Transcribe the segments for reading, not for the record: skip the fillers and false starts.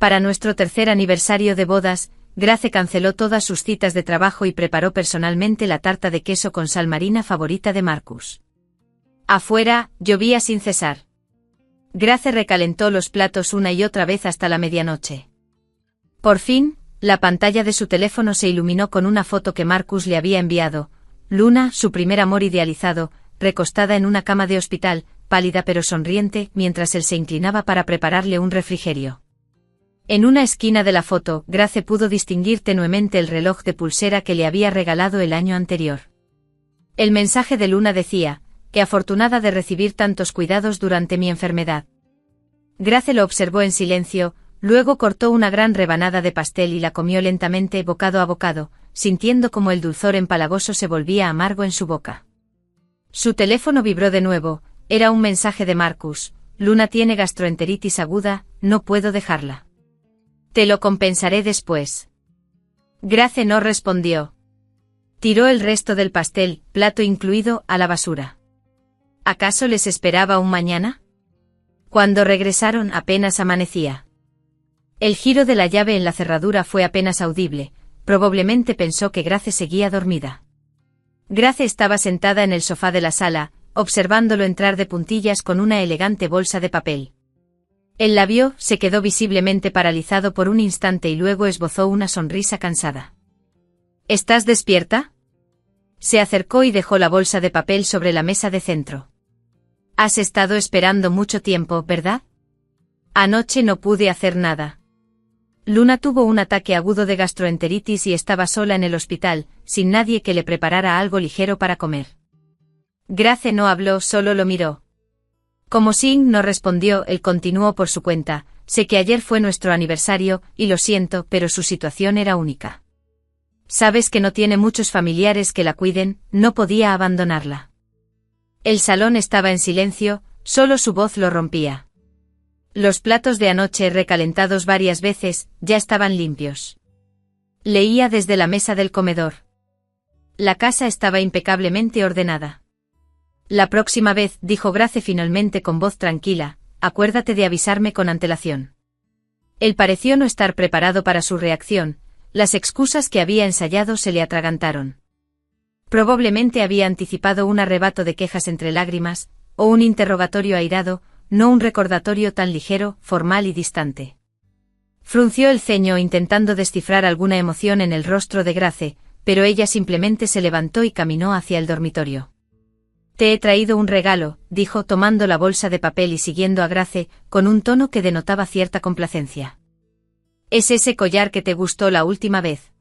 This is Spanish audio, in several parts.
Para nuestro tercer aniversario de bodas, Grace canceló todas sus citas de trabajo y preparó personalmente la tarta de queso con sal marina favorita de Marcus. Afuera, llovía sin cesar. Grace recalentó los platos una y otra vez hasta la medianoche. Por fin, la pantalla de su teléfono se iluminó con una foto que Marcus le había enviado. Luna, su primer amor idealizado, recostada en una cama de hospital, pálida pero sonriente, mientras él se inclinaba para prepararle un refrigerio. En una esquina de la foto, Grace pudo distinguir tenuemente el reloj de pulsera que le había regalado el año anterior. El mensaje de Luna decía: «Qué afortunada de recibir tantos cuidados durante mi enfermedad». Grace lo observó en silencio, luego cortó una gran rebanada de pastel y la comió lentamente bocado a bocado, sintiendo como el dulzor empalagoso se volvía amargo en su boca. Su teléfono vibró de nuevo, era un mensaje de Marcus: «Luna tiene gastroenteritis aguda, no puedo dejarla. Te lo compensaré después». Grace no respondió. Tiró el resto del pastel, plato incluido, a la basura. ¿Acaso les esperaba un mañana? Cuando regresaron apenas amanecía. El giro de la llave en la cerradura fue apenas audible, probablemente pensó que Grace seguía dormida. Grace estaba sentada en el sofá de la sala, observándolo entrar de puntillas con una elegante bolsa de papel. Él la vio, se quedó visiblemente paralizado por un instante y luego esbozó una sonrisa cansada. ¿Estás despierta? Se acercó y dejó la bolsa de papel sobre la mesa de centro. Has estado esperando mucho tiempo, ¿verdad? Anoche no pude hacer nada. Luna tuvo un ataque agudo de gastroenteritis y estaba sola en el hospital, sin nadie que le preparara algo ligero para comer. Grace no habló, solo lo miró. Como Singh no respondió, él continuó por su cuenta: «Sé que ayer fue nuestro aniversario, y lo siento, pero su situación era única. Sabes que no tiene muchos familiares que la cuiden, no podía abandonarla». El salón estaba en silencio, solo su voz lo rompía. Los platos de anoche, recalentados varias veces, ya estaban limpios. Leía desde la mesa del comedor. La casa estaba impecablemente ordenada. «La próxima vez», dijo Grace finalmente con voz tranquila, «acuérdate de avisarme con antelación». Él pareció no estar preparado para su reacción, las excusas que había ensayado se le atragantaron. Probablemente había anticipado un arrebato de quejas entre lágrimas, o un interrogatorio airado, no un recordatorio tan ligero, formal y distante. Frunció el ceño intentando descifrar alguna emoción en el rostro de Grace, pero ella simplemente se levantó y caminó hacia el dormitorio. «Te he traído un regalo», dijo tomando la bolsa de papel y siguiendo a Grace, con un tono que denotaba cierta complacencia. «¿Es ese collar que te gustó la última vez?»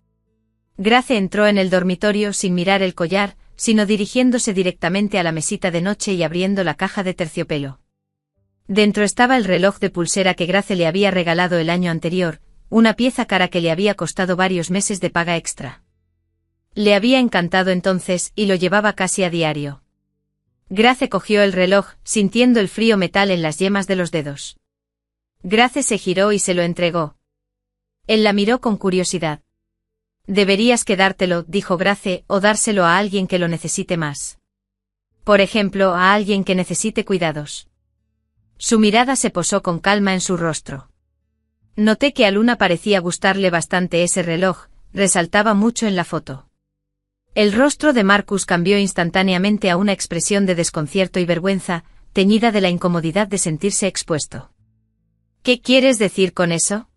Grace entró en el dormitorio sin mirar el collar, sino dirigiéndose directamente a la mesita de noche y abriendo la caja de terciopelo. Dentro estaba el reloj de pulsera que Grace le había regalado el año anterior, una pieza cara que le había costado varios meses de paga extra. Le había encantado entonces y lo llevaba casi a diario. Grace cogió el reloj, sintiendo el frío metal en las yemas de los dedos. Grace se giró y se lo entregó. Él la miró con curiosidad. «Deberías quedártelo», dijo Grace, «o dárselo a alguien que lo necesite más. Por ejemplo, a alguien que necesite cuidados». Su mirada se posó con calma en su rostro. Noté que a Luna parecía gustarle bastante ese reloj, resaltaba mucho en la foto. El rostro de Marcus cambió instantáneamente a una expresión de desconcierto y vergüenza, teñida de la incomodidad de sentirse expuesto. «¿Qué quieres decir con eso?»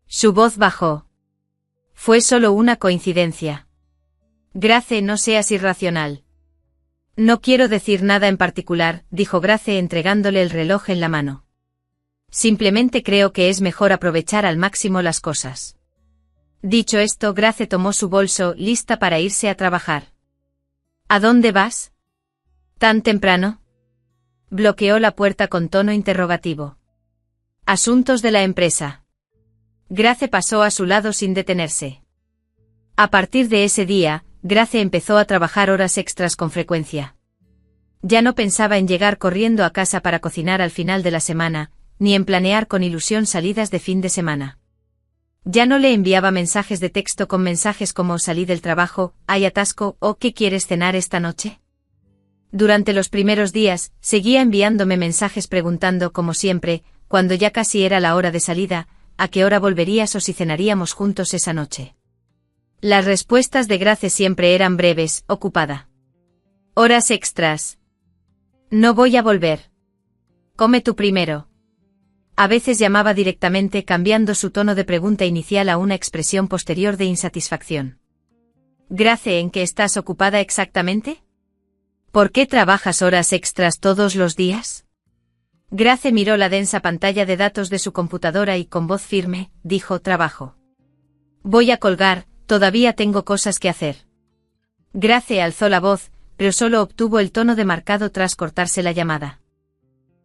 Su voz bajó. «Fue solo una coincidencia. Grace, no seas irracional». «No quiero decir nada en particular», dijo Grace entregándole el reloj en la mano. «Simplemente creo que es mejor aprovechar al máximo las cosas». Dicho esto, Grace tomó su bolso, lista para irse a trabajar. «¿A dónde vas? ¿Tan temprano?» Bloqueó la puerta con tono interrogativo. «Asuntos de la empresa». Grace pasó a su lado sin detenerse. A partir de ese día, Grace empezó a trabajar horas extras con frecuencia. Ya no pensaba en llegar corriendo a casa para cocinar al final de la semana, ni en planear con ilusión salidas de fin de semana. Ya no le enviaba mensajes de texto con mensajes como «salí del trabajo», «hay atasco» o «¿qué quieres cenar esta noche?». Durante los primeros días, seguía enviándome mensajes preguntando como siempre, cuando ya casi era la hora de salida, ¿a qué hora volverías o si cenaríamos juntos esa noche? Las respuestas de Grace siempre eran breves, ocupada. Horas extras. No voy a volver. Come tú primero. A veces llamaba directamente cambiando su tono de pregunta inicial a una expresión posterior de insatisfacción. Grace, ¿en qué estás ocupada exactamente? ¿Por qué trabajas horas extras todos los días? Grace miró la densa pantalla de datos de su computadora y con voz firme, dijo: trabajo. Voy a colgar, todavía tengo cosas que hacer. Grace alzó la voz, pero solo obtuvo el tono demarcado tras cortarse la llamada.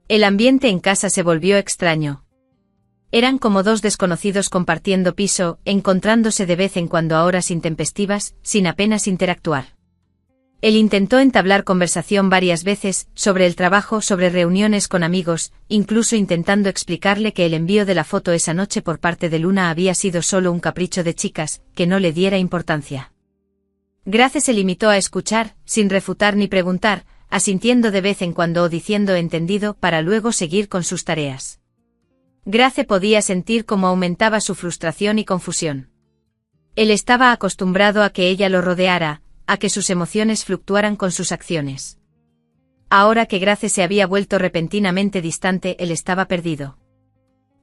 El ambiente en casa se volvió extraño. Eran como dos desconocidos compartiendo piso, encontrándose de vez en cuando a horas intempestivas, sin apenas interactuar. Él intentó entablar conversación varias veces, sobre el trabajo, sobre reuniones con amigos, incluso intentando explicarle que el envío de la foto esa noche por parte de Luna había sido solo un capricho de chicas, que no le diera importancia. Grace se limitó a escuchar, sin refutar ni preguntar, asintiendo de vez en cuando o diciendo entendido para luego seguir con sus tareas. Grace podía sentir cómo aumentaba su frustración y confusión. Él estaba acostumbrado a que ella lo rodeara, a que sus emociones fluctuaran con sus acciones. Ahora que Grace se había vuelto repentinamente distante, él estaba perdido.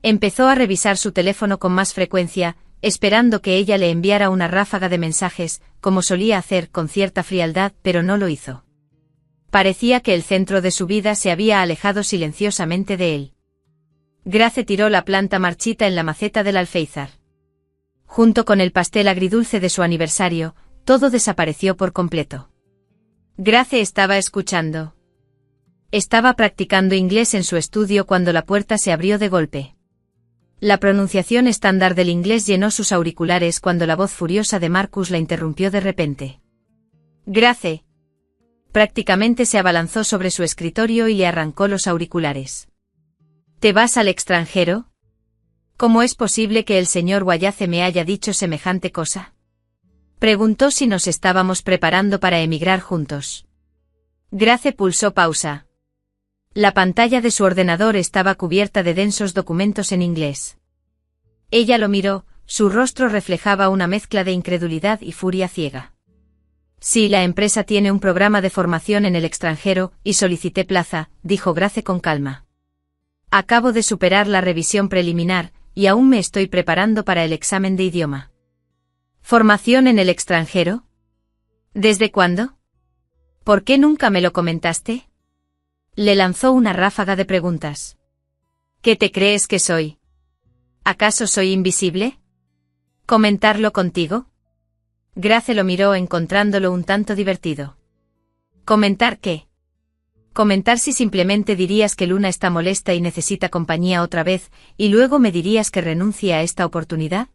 Empezó a revisar su teléfono con más frecuencia, esperando que ella le enviara una ráfaga de mensajes, como solía hacer con cierta frialdad, pero no lo hizo. Parecía que el centro de su vida se había alejado silenciosamente de él. Grace tiró la planta marchita en la maceta del alféizar. Junto con el pastel agridulce de su aniversario, todo desapareció por completo. Grace estaba escuchando. Estaba practicando inglés en su estudio cuando la puerta se abrió de golpe. La pronunciación estándar del inglés llenó sus auriculares cuando la voz furiosa de Marcus la interrumpió de repente. Grace. Prácticamente se abalanzó sobre su escritorio y le arrancó los auriculares. ¿Te vas al extranjero? ¿Cómo es posible que el señor Wallace me haya dicho semejante cosa? Preguntó si nos estábamos preparando para emigrar juntos. Grace pulsó pausa. La pantalla de su ordenador estaba cubierta de densos documentos en inglés. Ella lo miró, su rostro reflejaba una mezcla de incredulidad y furia ciega. Sí, la empresa tiene un programa de formación en el extranjero, y solicité plaza, dijo Grace con calma. Acabo de superar la revisión preliminar, y aún me estoy preparando para el examen de idioma. ¿Formación en el extranjero? ¿Desde cuándo? ¿Por qué nunca me lo comentaste? Le lanzó una ráfaga de preguntas. ¿Qué te crees que soy? ¿Acaso soy invisible? ¿Comentarlo contigo? Grace lo miró encontrándolo un tanto divertido. ¿Comentar qué? Comentar si simplemente dirías que Luna está molesta y necesita compañía otra vez, y luego me dirías que renuncie a esta oportunidad.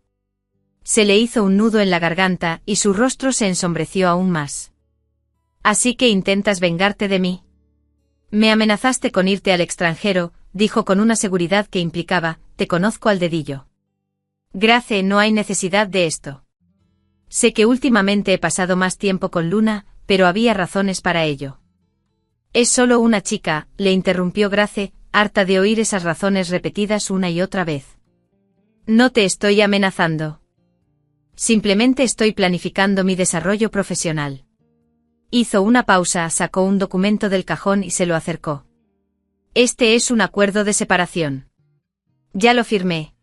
Se le hizo un nudo en la garganta y su rostro se ensombreció aún más. Así que intentas vengarte de mí. Me amenazaste con irte al extranjero, dijo con una seguridad que implicaba, te conozco al dedillo. Grace, no hay necesidad de esto. Sé que últimamente he pasado más tiempo con Luna, pero había razones para ello. Es solo una chica, le interrumpió Grace, harta de oír esas razones repetidas una y otra vez. No te estoy amenazando. Simplemente estoy planificando mi desarrollo profesional. Hizo una pausa, sacó un documento del cajón y se lo acercó. Este es un acuerdo de separación. Ya lo firmé.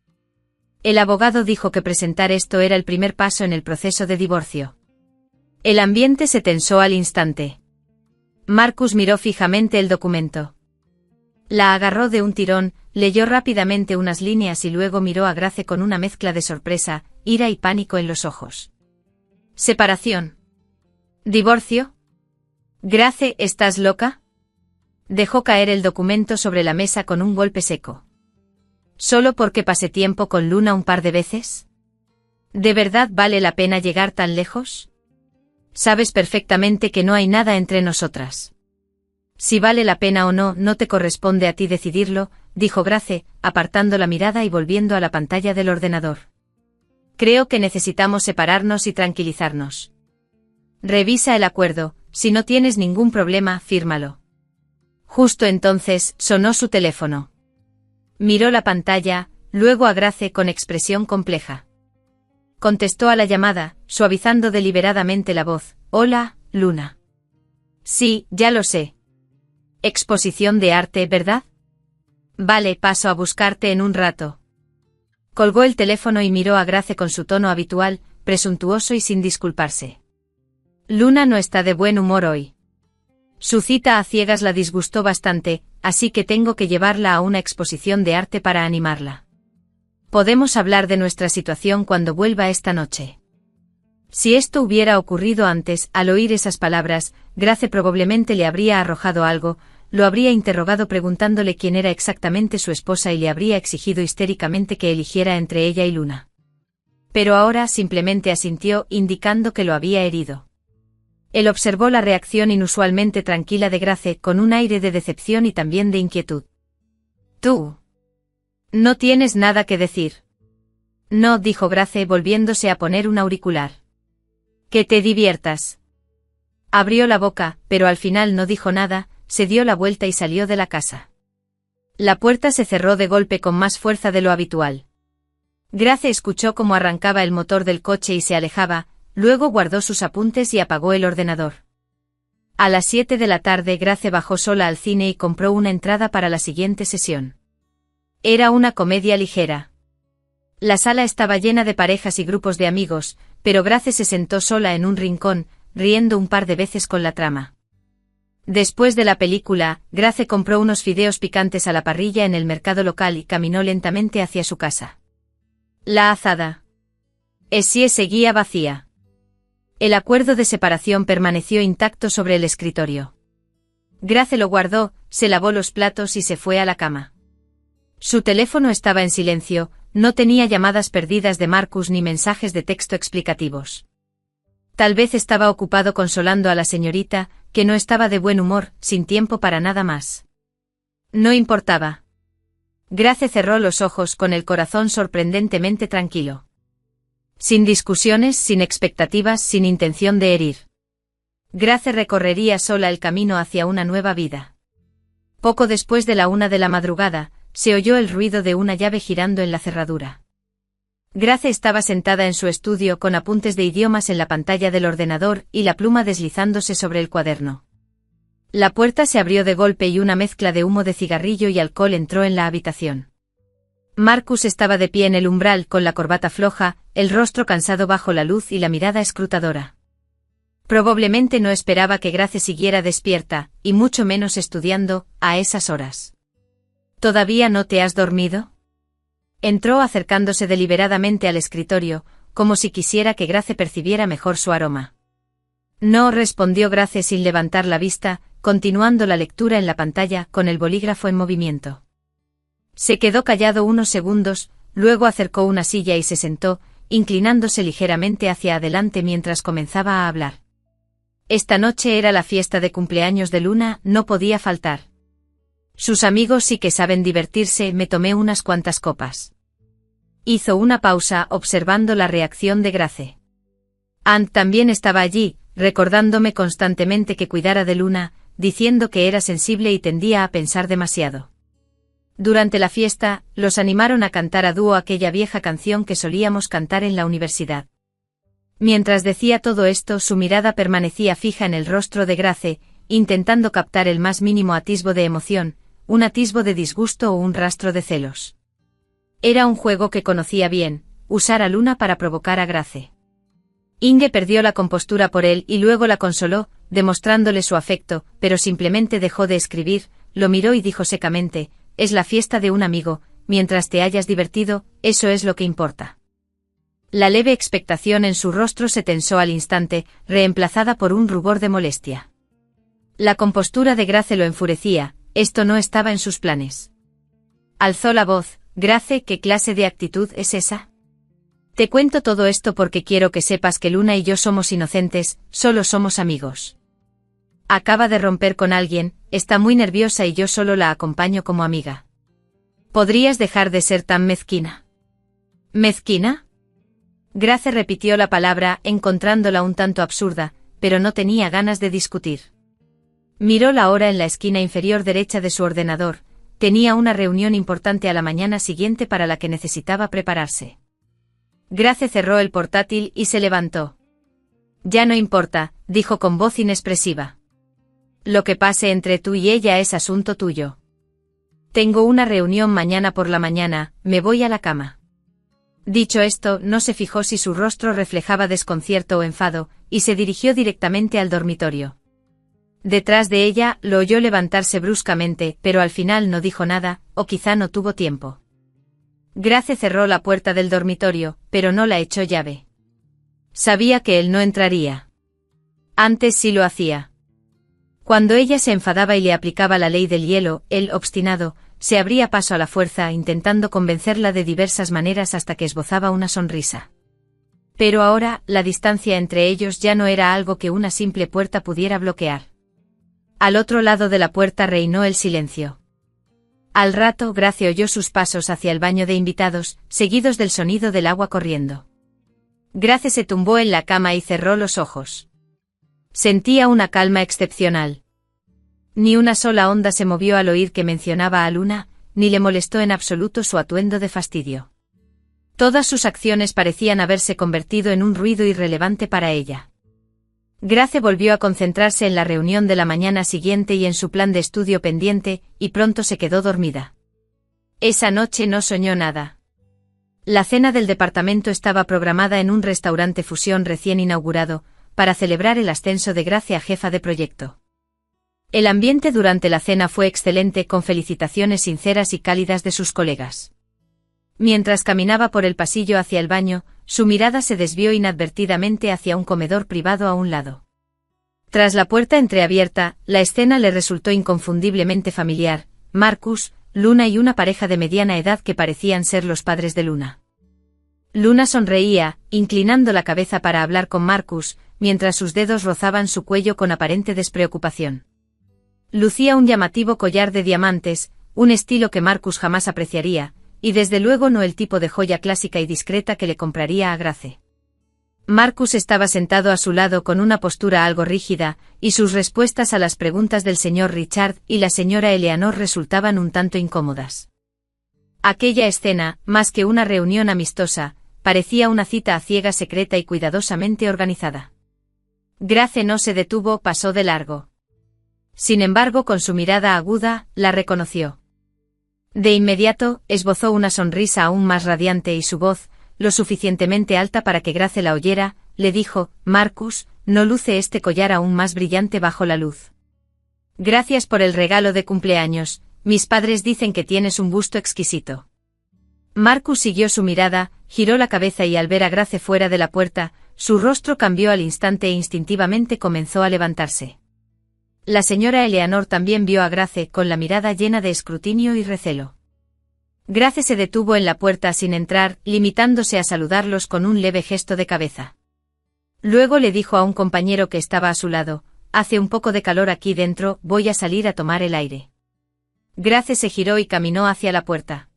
El abogado dijo que presentar esto era el primer paso en el proceso de divorcio. El ambiente se tensó al instante. Marcus miró fijamente el documento. La agarró de un tirón, leyó rápidamente unas líneas y luego miró a Grace con una mezcla de sorpresa, ira y pánico en los ojos. ¿Separación? ¿Divorcio? Grace, ¿estás loca? Dejó caer el documento sobre la mesa con un golpe seco. ¿Solo porque pasé tiempo con Luna un par de veces? ¿De verdad vale la pena llegar tan lejos? Sabes perfectamente que no hay nada entre nosotras. Si vale la pena o no, no te corresponde a ti decidirlo, dijo Grace, apartando la mirada y volviendo a la pantalla del ordenador. Creo que necesitamos separarnos y tranquilizarnos. Revisa el acuerdo, si no tienes ningún problema, fírmalo. Justo entonces, sonó su teléfono. Miró la pantalla, luego a Grace con expresión compleja. Contestó a la llamada, suavizando deliberadamente la voz. Hola, Luna. Sí, ya lo sé. Exposición de arte, ¿verdad? Vale, paso a buscarte en un rato. Colgó el teléfono y miró a Grace con su tono habitual, presuntuoso y sin disculparse. Luna no está de buen humor hoy. Su cita a ciegas la disgustó bastante, así que tengo que llevarla a una exposición de arte para animarla. Podemos hablar de nuestra situación cuando vuelva esta noche. Si esto hubiera ocurrido antes, al oír esas palabras, Grace probablemente le habría arrojado algo, lo habría interrogado preguntándole quién era exactamente su esposa y le habría exigido histéricamente que eligiera entre ella y Luna. Pero ahora simplemente asintió, indicando que lo había herido. Él observó la reacción inusualmente tranquila de Grace con un aire de decepción y también de inquietud. ¿Tú? ¿No tienes nada que decir? No, dijo Grace volviéndose a poner un auricular. Que te diviertas. Abrió la boca, pero al final no dijo nada, se dio la vuelta y salió de la casa. La puerta se cerró de golpe con más fuerza de lo habitual. Grace escuchó cómo arrancaba el motor del coche y se alejaba, luego guardó sus apuntes y apagó el ordenador. A las 7 de la tarde Grace bajó sola al cine y compró una entrada para la siguiente sesión. Era una comedia ligera. La sala estaba llena de parejas y grupos de amigos, pero Grace se sentó sola en un rincón, riendo un par de veces con la trama. Después de la película, Grace compró unos fideos picantes a la parrilla en el mercado local y caminó lentamente hacia su casa. La azada Essie seguía vacía. El acuerdo de separación permaneció intacto sobre el escritorio. Grace lo guardó, se lavó los platos y se fue a la cama. Su teléfono estaba en silencio, no tenía llamadas perdidas de Marcus ni mensajes de texto explicativos. Tal vez estaba ocupado consolando a la señorita, que no estaba de buen humor, sin tiempo para nada más. No importaba. Grace cerró los ojos con el corazón sorprendentemente tranquilo. Sin discusiones, sin expectativas, sin intención de herir. Grace recorrería sola el camino hacia una nueva vida. Poco después de la 1 de la madrugada, se oyó el ruido de una llave girando en la cerradura. Grace estaba sentada en su estudio con apuntes de idiomas en la pantalla del ordenador y la pluma deslizándose sobre el cuaderno. La puerta se abrió de golpe y una mezcla de humo de cigarrillo y alcohol entró en la habitación. Marcus estaba de pie en el umbral con la corbata floja, el rostro cansado bajo la luz y la mirada escrutadora. Probablemente no esperaba que Grace siguiera despierta, y mucho menos estudiando, a esas horas. ¿Todavía no te has dormido? Entró acercándose deliberadamente al escritorio, como si quisiera que Grace percibiera mejor su aroma. No, respondió Grace sin levantar la vista, continuando la lectura en la pantalla con el bolígrafo en movimiento. Se quedó callado unos segundos, luego acercó una silla y se sentó, inclinándose ligeramente hacia adelante mientras comenzaba a hablar. Esta noche era la fiesta de cumpleaños de Luna, no podía faltar. Sus amigos sí que saben divertirse, me tomé unas cuantas copas. Hizo una pausa observando la reacción de Grace. Ant también estaba allí, recordándome constantemente que cuidara de Luna, diciendo que era sensible y tendía a pensar demasiado. Durante la fiesta, los animaron a cantar a dúo aquella vieja canción que solíamos cantar en la universidad. Mientras decía todo esto, su mirada permanecía fija en el rostro de Grace, intentando captar el más mínimo atisbo de emoción, un atisbo de disgusto o un rastro de celos. Era un juego que conocía bien, usar a Luna para provocar a Grace. Inge perdió la compostura por él y luego la consoló, demostrándole su afecto, pero simplemente dejó de escribir, lo miró y dijo secamente, es la fiesta de un amigo, mientras te hayas divertido, eso es lo que importa. La leve expectación en su rostro se tensó al instante, reemplazada por un rubor de molestia. La compostura de Grace lo enfurecía, esto no estaba en sus planes. Alzó la voz, Grace, ¿qué clase de actitud es esa? Te cuento todo esto porque quiero que sepas que Luna y yo somos inocentes, solo somos amigos. Acaba de romper con alguien, está muy nerviosa y yo solo la acompaño como amiga. ¿Podrías dejar de ser tan mezquina? ¿Mezquina? Grace repitió la palabra, encontrándola un tanto absurda, pero no tenía ganas de discutir. Miró la hora en la esquina inferior derecha de su ordenador, tenía una reunión importante a la mañana siguiente para la que necesitaba prepararse. Grace cerró el portátil y se levantó. Ya no importa, dijo con voz inexpresiva. Lo que pase entre tú y ella es asunto tuyo. Tengo una reunión mañana por la mañana, me voy a la cama. Dicho esto, no se fijó si su rostro reflejaba desconcierto o enfado, y se dirigió directamente al dormitorio. Detrás de ella, lo oyó levantarse bruscamente, pero al final no dijo nada, o quizá no tuvo tiempo. Grace cerró la puerta del dormitorio, pero no la echó llave. Sabía que él no entraría. Antes sí lo hacía. Cuando ella se enfadaba y le aplicaba la ley del hielo, él, obstinado, se abría paso a la fuerza intentando convencerla de diversas maneras hasta que esbozaba una sonrisa. Pero ahora, la distancia entre ellos ya no era algo que una simple puerta pudiera bloquear. Al otro lado de la puerta reinó el silencio. Al rato, Grace oyó sus pasos hacia el baño de invitados, seguidos del sonido del agua corriendo. Grace se tumbó en la cama y cerró los ojos. Sentía una calma excepcional. Ni una sola onda se movió al oír que mencionaba a Luna, ni le molestó en absoluto su atuendo de fastidio. Todas sus acciones parecían haberse convertido en un ruido irrelevante para ella. Grace volvió a concentrarse en la reunión de la mañana siguiente y en su plan de estudio pendiente, y pronto se quedó dormida. Esa noche no soñó nada. La cena del departamento estaba programada en un restaurante fusión recién inaugurado, para celebrar el ascenso de Grace a jefa de proyecto. El ambiente durante la cena fue excelente, con felicitaciones sinceras y cálidas de sus colegas. Mientras caminaba por el pasillo hacia el baño, su mirada se desvió inadvertidamente hacia un comedor privado a un lado. Tras la puerta entreabierta, la escena le resultó inconfundiblemente familiar: Marcus, Luna y una pareja de mediana edad que parecían ser los padres de Luna. Luna sonreía, inclinando la cabeza para hablar con Marcus, mientras sus dedos rozaban su cuello con aparente despreocupación. Lucía un llamativo collar de diamantes, un estilo que Marcus jamás apreciaría, y desde luego no el tipo de joya clásica y discreta que le compraría a Grace. Marcus estaba sentado a su lado con una postura algo rígida, y sus respuestas a las preguntas del señor Richard y la señora Eleanor resultaban un tanto incómodas. Aquella escena, más que una reunión amistosa, parecía una cita a ciegas secreta y cuidadosamente organizada. Grace no se detuvo, pasó de largo. Sin embargo, con su mirada aguda, la reconoció. De inmediato, esbozó una sonrisa aún más radiante y su voz, lo suficientemente alta para que Grace la oyera, le dijo: Marcus, ¿no luce este collar aún más brillante bajo la luz? Gracias por el regalo de cumpleaños, mis padres dicen que tienes un gusto exquisito. Marcus siguió su mirada, giró la cabeza y al ver a Grace fuera de la puerta, su rostro cambió al instante e instintivamente comenzó a levantarse. La señora Eleanor también vio a Grace con la mirada llena de escrutinio y recelo. Grace se detuvo en la puerta sin entrar, limitándose a saludarlos con un leve gesto de cabeza. Luego le dijo a un compañero que estaba a su lado: hace un poco de calor aquí dentro, voy a salir a tomar el aire. Grace se giró y caminó hacia la puerta.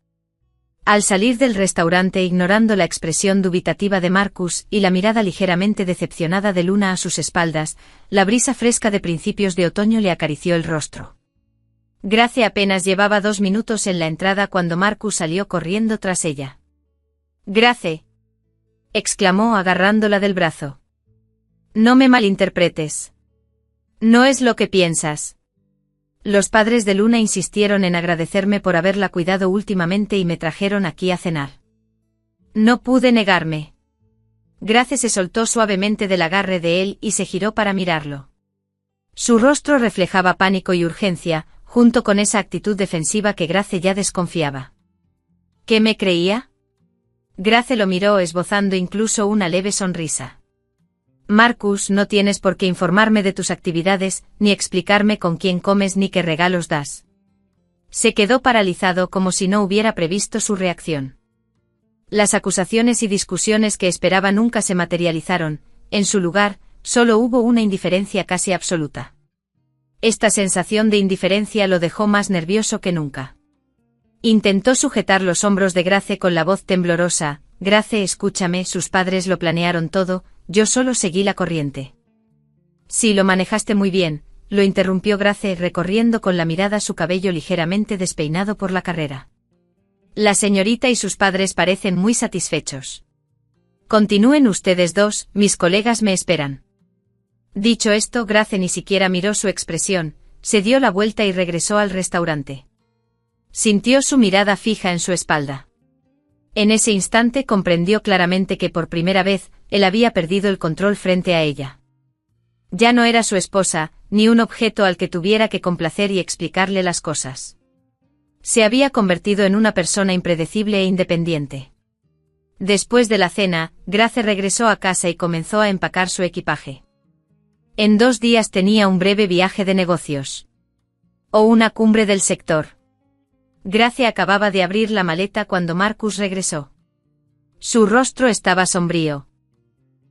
Al salir del restaurante, ignorando la expresión dubitativa de Marcus y la mirada ligeramente decepcionada de Luna a sus espaldas, la brisa fresca de principios de otoño le acarició el rostro. Grace apenas llevaba 2 minutos en la entrada cuando Marcus salió corriendo tras ella. «Grace», exclamó agarrándola del brazo. «No me malinterpretes. No es lo que piensas. Los padres de Luna insistieron en agradecerme por haberla cuidado últimamente y me trajeron aquí a cenar. No pude negarme». Grace se soltó suavemente del agarre de él y se giró para mirarlo. Su rostro reflejaba pánico y urgencia, junto con esa actitud defensiva que Grace ya desconfiaba. ¿Qué me creía? Grace lo miró esbozando incluso una leve sonrisa. Marcus, no tienes por qué informarme de tus actividades, ni explicarme con quién comes ni qué regalos das. Se quedó paralizado como si no hubiera previsto su reacción. Las acusaciones y discusiones que esperaba nunca se materializaron, en su lugar, solo hubo una indiferencia casi absoluta. Esta sensación de indiferencia lo dejó más nervioso que nunca. Intentó sujetar los hombros de Grace con la voz temblorosa: Grace, escúchame, sus padres lo planearon todo, yo solo seguí la corriente. Sí, lo manejaste muy bien, lo interrumpió Grace recorriendo con la mirada su cabello ligeramente despeinado por la carrera. La señorita y sus padres parecen muy satisfechos. Continúen ustedes dos, mis colegas me esperan. Dicho esto, Grace ni siquiera miró su expresión, se dio la vuelta y regresó al restaurante. Sintió su mirada fija en su espalda. En ese instante comprendió claramente que por primera vez, él había perdido el control frente a ella. Ya no era su esposa, ni un objeto al que tuviera que complacer y explicarle las cosas. Se había convertido en una persona impredecible e independiente. Después de la cena, Grace regresó a casa y comenzó a empacar su equipaje. En 2 días tenía un breve viaje de negocios. O una cumbre del sector. Grace acababa de abrir la maleta cuando Marcus regresó. Su rostro estaba sombrío.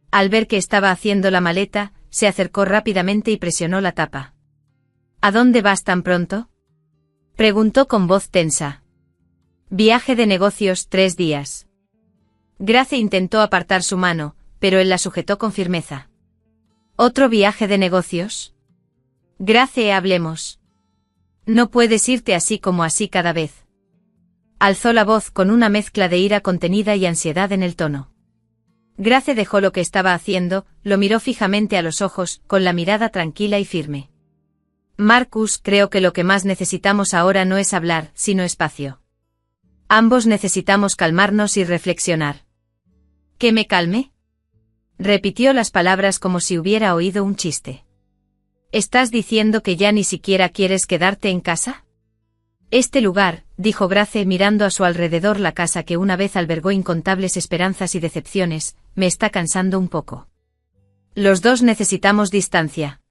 Al ver que estaba haciendo la maleta, se acercó rápidamente y presionó la tapa. ¿A dónde vas tan pronto?, preguntó con voz tensa. Viaje de negocios, 3 días. Grace intentó apartar su mano, pero él la sujetó con firmeza. ¿Otro viaje de negocios? Grace, hablemos. No puedes irte así como así cada vez. Alzó la voz con una mezcla de ira contenida y ansiedad en el tono. Grace dejó lo que estaba haciendo, lo miró fijamente a los ojos, con la mirada tranquila y firme. Marcus, creo que lo que más necesitamos ahora no es hablar, sino espacio. Ambos necesitamos calmarnos y reflexionar. ¿Que me calme? Repitió las palabras como si hubiera oído un chiste. ¿Estás diciendo que ya ni siquiera quieres quedarte en casa? Este lugar, dijo Grace mirando a su alrededor, la casa que una vez albergó incontables esperanzas y decepciones, me está cansando un poco. Los dos necesitamos distancia.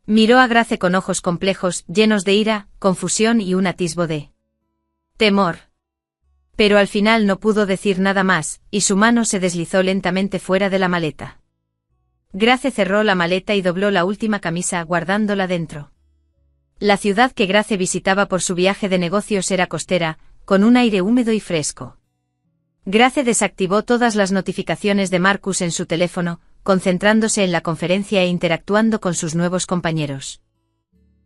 Miró a Grace con ojos complejos, llenos de ira, confusión y un atisbo de temor. Pero al final no pudo decir nada más, y su mano se deslizó lentamente fuera de la maleta. Grace cerró la maleta y dobló la última camisa, guardándola dentro. La ciudad que Grace visitaba por su viaje de negocios era costera, con un aire húmedo y fresco. Grace desactivó todas las notificaciones de Marcus en su teléfono, concentrándose en la conferencia e interactuando con sus nuevos compañeros.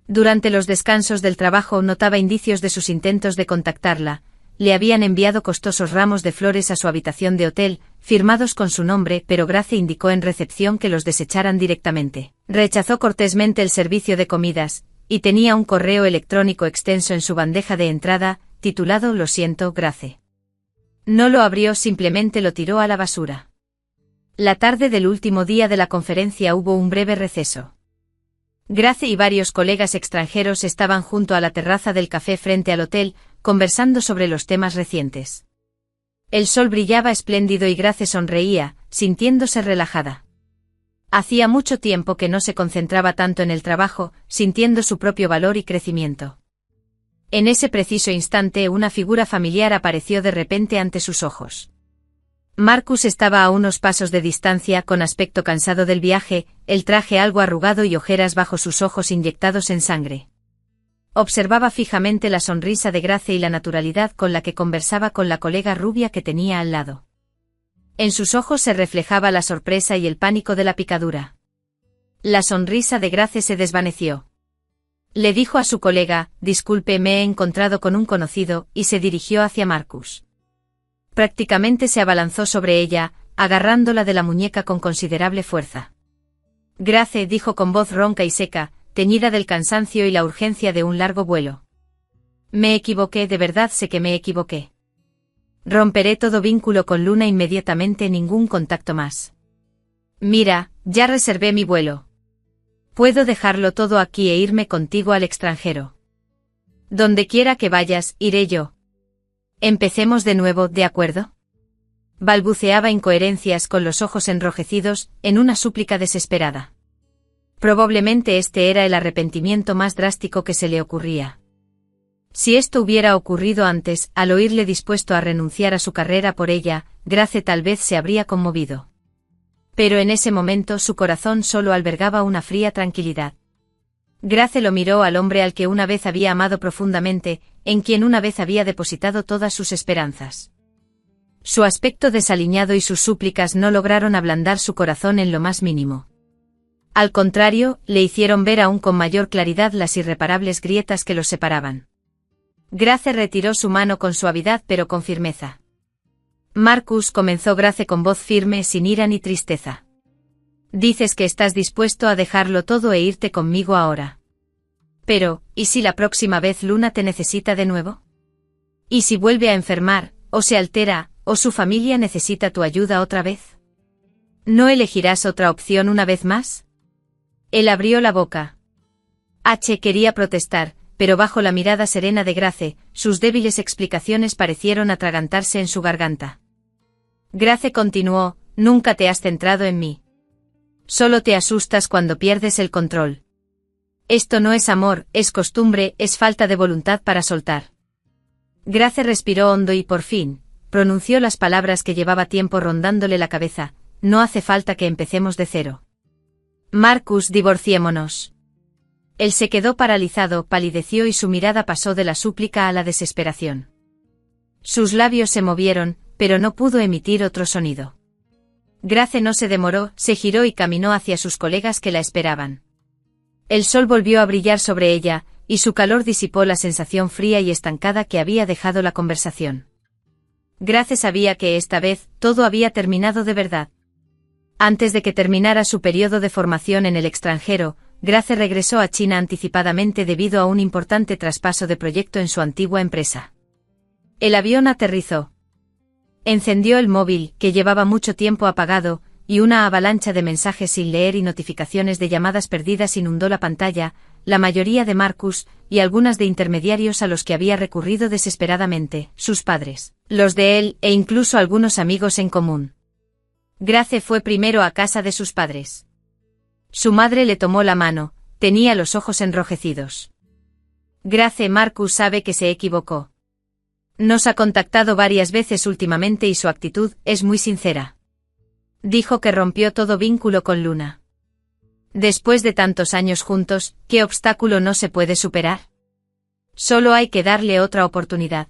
Durante los descansos del trabajo notaba indicios de sus intentos de contactarla. Le habían enviado costosos ramos de flores a su habitación de hotel, firmados con su nombre, pero Grace indicó en recepción que los desecharan directamente. Rechazó cortésmente el servicio de comidas, y tenía un correo electrónico extenso en su bandeja de entrada, titulado «Lo siento, Grace». No lo abrió, simplemente lo tiró a la basura. La tarde del último día de la conferencia hubo un breve receso. Grace y varios colegas extranjeros estaban junto a la terraza del café frente al hotel, conversando sobre los temas recientes. El sol brillaba espléndido y Grace sonreía, sintiéndose relajada. Hacía mucho tiempo que no se concentraba tanto en el trabajo, sintiendo su propio valor y crecimiento. En ese preciso instante una figura familiar apareció de repente ante sus ojos. Marcus estaba a unos pasos de distancia, con aspecto cansado del viaje, el traje algo arrugado y ojeras bajo sus ojos inyectados en sangre. Observaba fijamente la sonrisa de Grace y la naturalidad con la que conversaba con la colega rubia que tenía al lado. En sus ojos se reflejaba la sorpresa y el pánico de la picadura. La sonrisa de Grace se desvaneció. Le dijo a su colega, «Disculpe, me he encontrado con un conocido», y se dirigió hacia Marcus. Prácticamente se abalanzó sobre ella, agarrándola de la muñeca con considerable fuerza. Grace, dijo con voz ronca y seca, teñida del cansancio y la urgencia de un largo vuelo. Me equivoqué, de verdad sé que me equivoqué. Romperé todo vínculo con Luna inmediatamente, ningún contacto más. Mira, ya reservé mi vuelo. Puedo dejarlo todo aquí e irme contigo al extranjero. Donde quiera que vayas, iré yo. Empecemos de nuevo, ¿de acuerdo? Balbuceaba incoherencias con los ojos enrojecidos, en una súplica desesperada. Probablemente este era el arrepentimiento más drástico que se le ocurría. Si esto hubiera ocurrido antes, al oírle dispuesto a renunciar a su carrera por ella, Grace tal vez se habría conmovido. Pero en ese momento su corazón solo albergaba una fría tranquilidad. Grace lo miró al hombre al que una vez había amado profundamente, en quien una vez había depositado todas sus esperanzas. Su aspecto desaliñado y sus súplicas no lograron ablandar su corazón en lo más mínimo. Al contrario, le hicieron ver aún con mayor claridad las irreparables grietas que los separaban. Grace retiró su mano con suavidad pero con firmeza. Marcus, comenzó Grace con voz firme, sin ira ni tristeza. Dices que estás dispuesto a dejarlo todo e irte conmigo ahora. Pero, ¿y si la próxima vez Luna te necesita de nuevo? ¿Y si vuelve a enfermar, o se altera, o su familia necesita tu ayuda otra vez? ¿No elegirás otra opción una vez más? Él abrió la boca. Quería protestar, pero bajo la mirada serena de Grace, sus débiles explicaciones parecieron atragantarse en su garganta. Grace continuó, nunca te has centrado en mí. Solo te asustas cuando pierdes el control. Esto no es amor, es costumbre, es falta de voluntad para soltar. Grace respiró hondo y por fin, pronunció las palabras que llevaba tiempo rondándole la cabeza, no hace falta que empecemos de cero. Marcus, divorciémonos. Él se quedó paralizado, palideció y su mirada pasó de la súplica a la desesperación. Sus labios se movieron, pero no pudo emitir otro sonido. Grace no se demoró, se giró y caminó hacia sus colegas que la esperaban. El sol volvió a brillar sobre ella, y su calor disipó la sensación fría y estancada que había dejado la conversación. Grace sabía que esta vez, todo había terminado de verdad. Antes de que terminara su periodo de formación en el extranjero, Grace regresó a China anticipadamente debido a un importante traspaso de proyecto en su antigua empresa. El avión aterrizó. Encendió el móvil, que llevaba mucho tiempo apagado, y una avalancha de mensajes sin leer y notificaciones de llamadas perdidas inundó la pantalla, la mayoría de Marcus, y algunas de intermediarios a los que había recurrido desesperadamente, sus padres, los de él, e incluso algunos amigos en común. Grace fue primero a casa de sus padres. Su madre le tomó la mano, tenía los ojos enrojecidos. Grace, Marcus sabe que se equivocó. Nos ha contactado varias veces últimamente y su actitud es muy sincera. Dijo que rompió todo vínculo con Luna. Después de tantos años juntos, ¿qué obstáculo no se puede superar? Solo hay que darle otra oportunidad.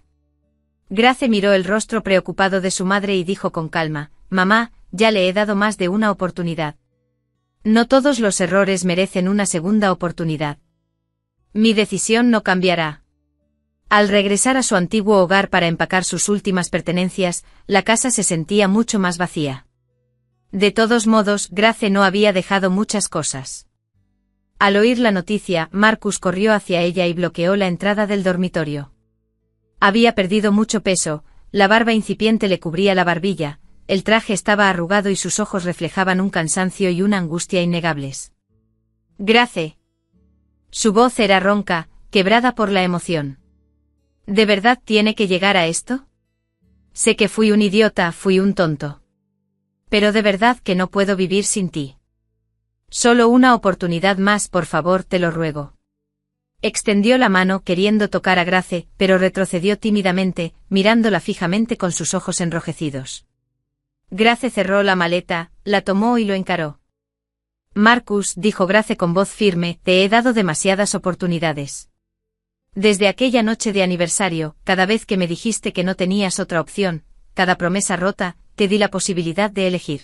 Grace miró el rostro preocupado de su madre y dijo con calma, «Mamá, ya le he dado más de una oportunidad. No todos los errores merecen una segunda oportunidad. Mi decisión no cambiará». Al regresar a su antiguo hogar para empacar sus últimas pertenencias, la casa se sentía mucho más vacía. De todos modos, Grace no había dejado muchas cosas. Al oír la noticia, Marcus corrió hacia ella y bloqueó la entrada del dormitorio. Había perdido mucho peso, la barba incipiente le cubría la barbilla, el traje estaba arrugado y sus ojos reflejaban un cansancio y una angustia innegables. «Grace». Su voz era ronca, quebrada por la emoción. ¿De verdad tiene que llegar a esto? Sé que fui un idiota, fui un tonto. Pero de verdad que no puedo vivir sin ti. Solo una oportunidad más, por favor, te lo ruego. Extendió la mano queriendo tocar a Grace, pero retrocedió tímidamente, mirándola fijamente con sus ojos enrojecidos. Grace cerró la maleta, la tomó y lo encaró. Marcus, dijo Grace con voz firme, te he dado demasiadas oportunidades. Desde aquella noche de aniversario, cada vez que me dijiste que no tenías otra opción, cada promesa rota, te di la posibilidad de elegir.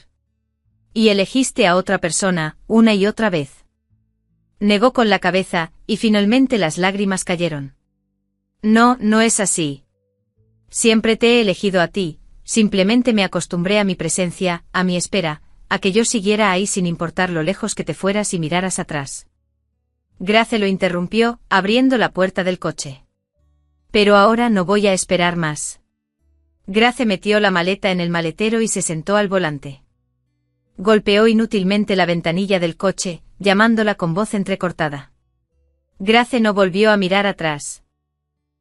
Y elegiste a otra persona, una y otra vez. Negó con la cabeza, y finalmente las lágrimas cayeron. No, no es así. Siempre te he elegido a ti, simplemente me acostumbré a mi presencia, a mi espera, a que yo siguiera ahí sin importar lo lejos que te fueras y miraras atrás. Grace lo interrumpió, abriendo la puerta del coche. Pero ahora no voy a esperar más. Grace metió la maleta en el maletero y se sentó al volante. Golpeó inútilmente la ventanilla del coche, llamándola con voz entrecortada. Grace no volvió a mirar atrás.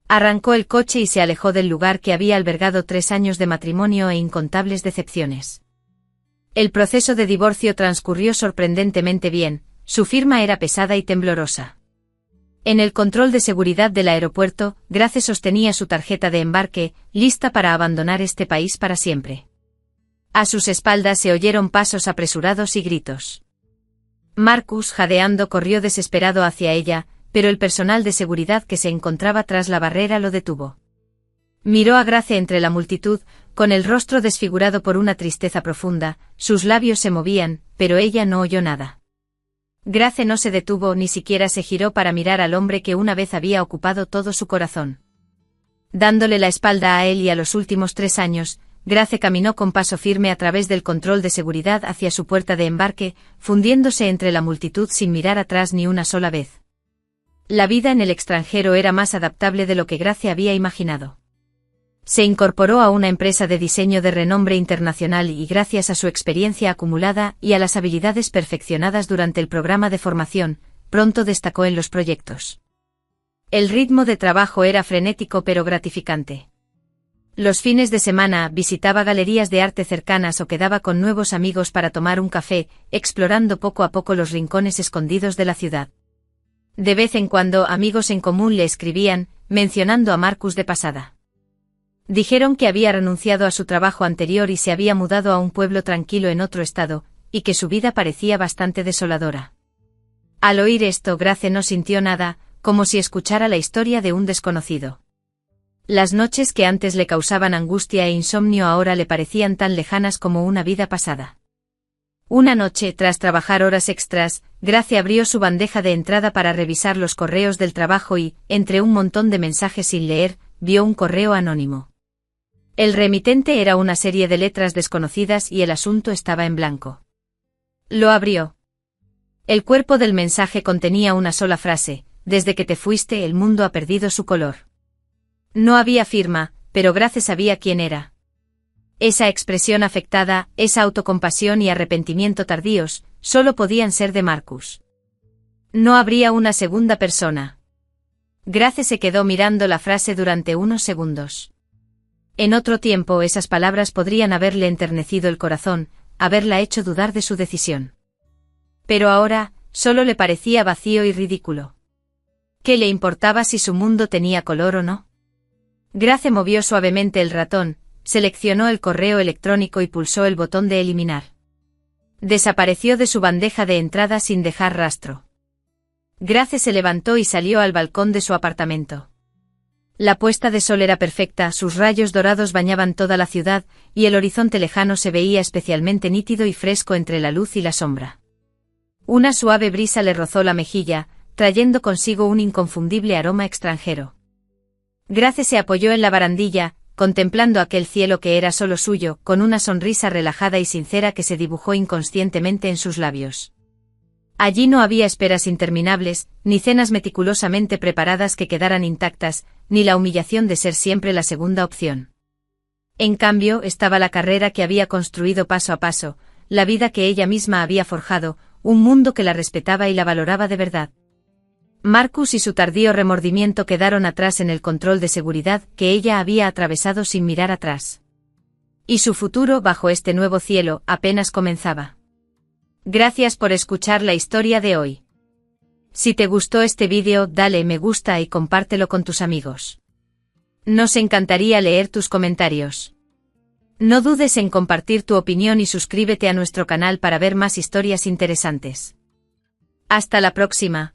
Arrancó el coche y se alejó del lugar que había albergado 3 años de matrimonio e incontables decepciones. El proceso de divorcio transcurrió sorprendentemente bien, su firma era pesada y temblorosa. En el control de seguridad del aeropuerto, Grace sostenía su tarjeta de embarque, lista para abandonar este país para siempre. A sus espaldas se oyeron pasos apresurados y gritos. Marcus, jadeando, corrió desesperado hacia ella, pero el personal de seguridad que se encontraba tras la barrera lo detuvo. Miró a Grace entre la multitud, con el rostro desfigurado por una tristeza profunda, sus labios se movían, pero ella no oyó nada. Grace no se detuvo ni siquiera se giró para mirar al hombre que una vez había ocupado todo su corazón. Dándole la espalda a él y a los últimos 3 años, Grace caminó con paso firme a través del control de seguridad hacia su puerta de embarque, fundiéndose entre la multitud sin mirar atrás ni una sola vez. La vida en el extranjero era más adaptable de lo que Grace había imaginado. Se incorporó a una empresa de diseño de renombre internacional y gracias a su experiencia acumulada y a las habilidades perfeccionadas durante el programa de formación, pronto destacó en los proyectos. El ritmo de trabajo era frenético pero gratificante. Los fines de semana visitaba galerías de arte cercanas o quedaba con nuevos amigos para tomar un café, explorando poco a poco los rincones escondidos de la ciudad. De vez en cuando amigos en común le escribían, mencionando a Marcus de pasada. Dijeron que había renunciado a su trabajo anterior y se había mudado a un pueblo tranquilo en otro estado, y que su vida parecía bastante desoladora. Al oír esto, Grace no sintió nada, como si escuchara la historia de un desconocido. Las noches que antes le causaban angustia e insomnio ahora le parecían tan lejanas como una vida pasada. Una noche, tras trabajar horas extras, Grace abrió su bandeja de entrada para revisar los correos del trabajo y, entre un montón de mensajes sin leer, vio un correo anónimo. El remitente era una serie de letras desconocidas y el asunto estaba en blanco. Lo abrió. El cuerpo del mensaje contenía una sola frase: desde que te fuiste el mundo ha perdido su color. No había firma, pero Grace sabía quién era. Esa expresión afectada, esa autocompasión y arrepentimiento tardíos, solo podían ser de Marcus. No habría una segunda persona. Grace se quedó mirando la frase durante unos segundos. En otro tiempo esas palabras podrían haberle enternecido el corazón, haberla hecho dudar de su decisión. Pero ahora, solo le parecía vacío y ridículo. ¿Qué le importaba si su mundo tenía color o no? Grace movió suavemente el ratón, seleccionó el correo electrónico y pulsó el botón de eliminar. Desapareció de su bandeja de entrada sin dejar rastro. Grace se levantó y salió al balcón de su apartamento. La puesta de sol era perfecta, sus rayos dorados bañaban toda la ciudad, y el horizonte lejano se veía especialmente nítido y fresco entre la luz y la sombra. Una suave brisa le rozó la mejilla, trayendo consigo un inconfundible aroma extranjero. Grace se apoyó en la barandilla, contemplando aquel cielo que era solo suyo, con una sonrisa relajada y sincera que se dibujó inconscientemente en sus labios. Allí no había esperas interminables, ni cenas meticulosamente preparadas que quedaran intactas, ni la humillación de ser siempre la segunda opción. En cambio, estaba la carrera que había construido paso a paso, la vida que ella misma había forjado, un mundo que la respetaba y la valoraba de verdad. Marcus y su tardío remordimiento quedaron atrás en el control de seguridad que ella había atravesado sin mirar atrás. Y su futuro bajo este nuevo cielo apenas comenzaba. Gracias por escuchar la historia de hoy. Si te gustó este vídeo, dale me gusta y compártelo con tus amigos. Nos encantaría leer tus comentarios. No dudes en compartir tu opinión y suscríbete a nuestro canal para ver más historias interesantes. Hasta la próxima.